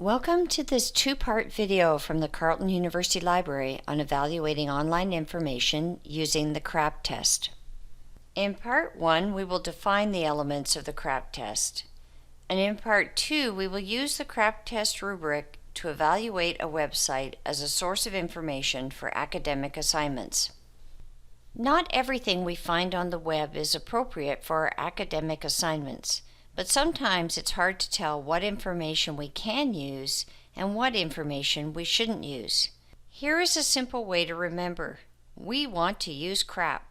Welcome to this two-part video from the Carleton University Library on evaluating online information using the CRAP test. In part 1, we will define the elements of the CRAP test, and in part 2, we will use the CRAP test rubric to evaluate a website as a source of information for academic assignments. Not everything we find on the web is appropriate for our academic assignments, but sometimes it's hard to tell what information we can use and what information we shouldn't use. Here is a simple way to remember. We want to use CRAP.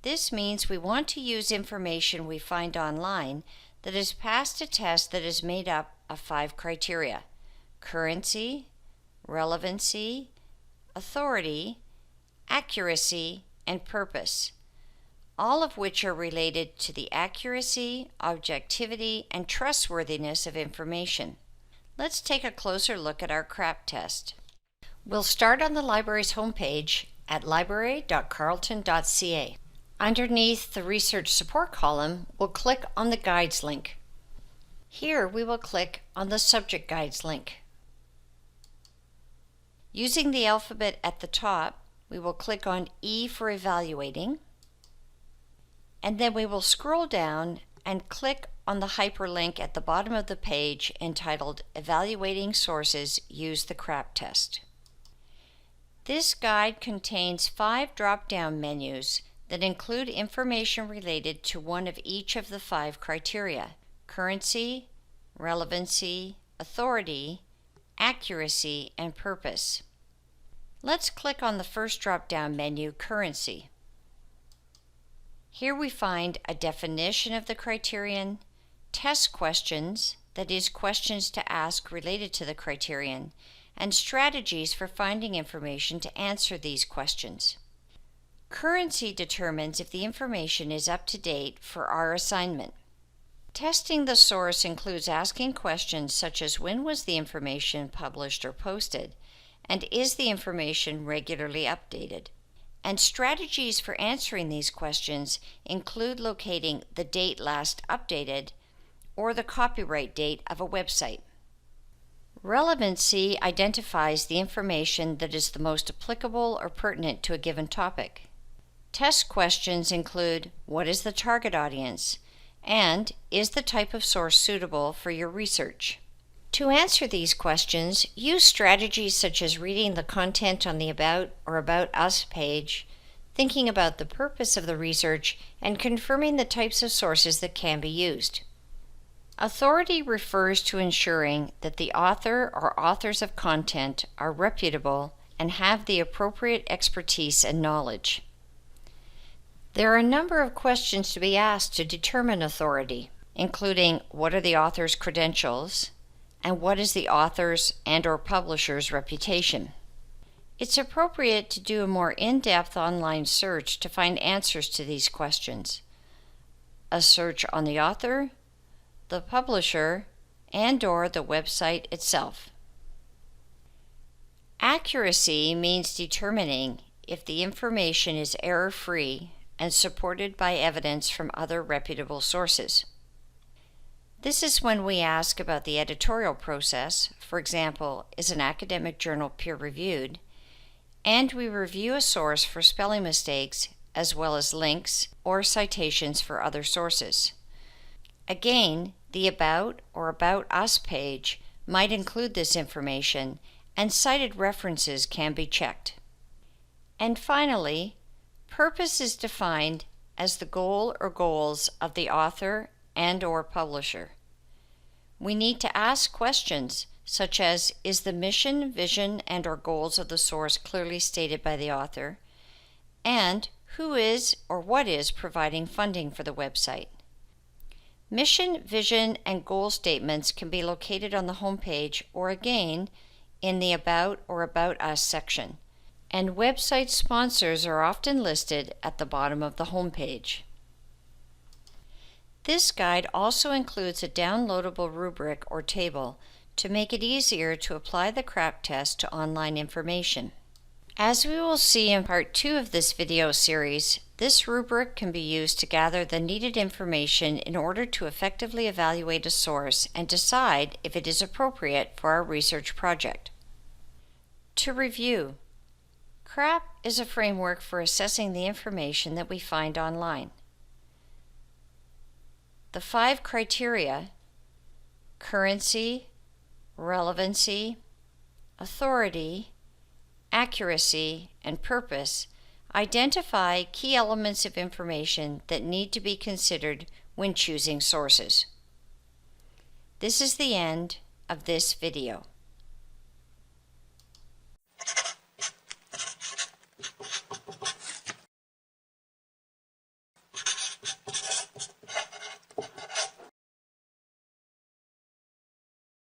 This means we want to use information we find online that has passed a test that is made up of 5 criteria: currency, relevancy, authority, accuracy, and purpose, all of which are related to the accuracy, objectivity, and trustworthiness of information. Let's take a closer look at our CRAP test. We'll start on the library's homepage at library.carleton.ca. Underneath the Research Support column, we'll click on the Guides link. Here we will click on the Subject Guides link. Using the alphabet at the top, we will click on E for Evaluating, and then we will scroll down and click on the hyperlink at the bottom of the page entitled Evaluating Sources Use the CRAP Test. This guide contains 5 drop-down menus that include information related to one of each of the 5 criteria: currency, relevancy, authority, accuracy, and purpose. Let's click on the first drop-down menu, Currency. Here we find a definition of the criterion, test questions, that is, questions to ask related to the criterion, and strategies for finding information to answer these questions. Currency determines if the information is up to date for our assignment. Testing the source includes asking questions such as when was the information published or posted, and is the information regularly updated? And strategies for answering these questions include locating the date last updated or the copyright date of a website. Relevancy identifies the information that is the most applicable or pertinent to a given topic. Test questions include what is the target audience and is the type of source suitable for your research. To answer these questions, use strategies such as reading the content on the About or About Us page, thinking about the purpose of the research, and confirming the types of sources that can be used. Authority refers to ensuring that the author or authors of content are reputable and have the appropriate expertise and knowledge. There are a number of questions to be asked to determine authority, including what are the author's credentials, and what is the author's and/or publisher's reputation. It's appropriate to do a more in-depth online search to find answers to these questions. A search on the author, the publisher, and/or the website itself. Accuracy means determining if the information is error-free and supported by evidence from other reputable sources. This is when we ask about the editorial process, for example, is an academic journal peer-reviewed, and we review a source for spelling mistakes as well as links or citations for other sources. Again, the About or About Us page might include this information, and cited references can be checked. And finally, purpose is defined as the goal or goals of the author and/or publisher. We need to ask questions such as, is the mission, vision, and/or goals of the source clearly stated by the author? And who is or what is providing funding for the website? Mission, vision, and goal statements can be located on the homepage or again in the About or About Us section. And website sponsors are often listed at the bottom of the homepage. This guide also includes a downloadable rubric or table to make it easier to apply the CRAP test to online information. As we will see in part 2 of this video series, This rubric can be used to gather the needed information in order to effectively evaluate a source and decide if it is appropriate for our research project. To review, CRAP is a framework for assessing the information that we find online. The 5 criteria, currency, relevancy, authority, accuracy, and purpose, identify key elements of information that need to be considered when choosing sources. This is the end of this video.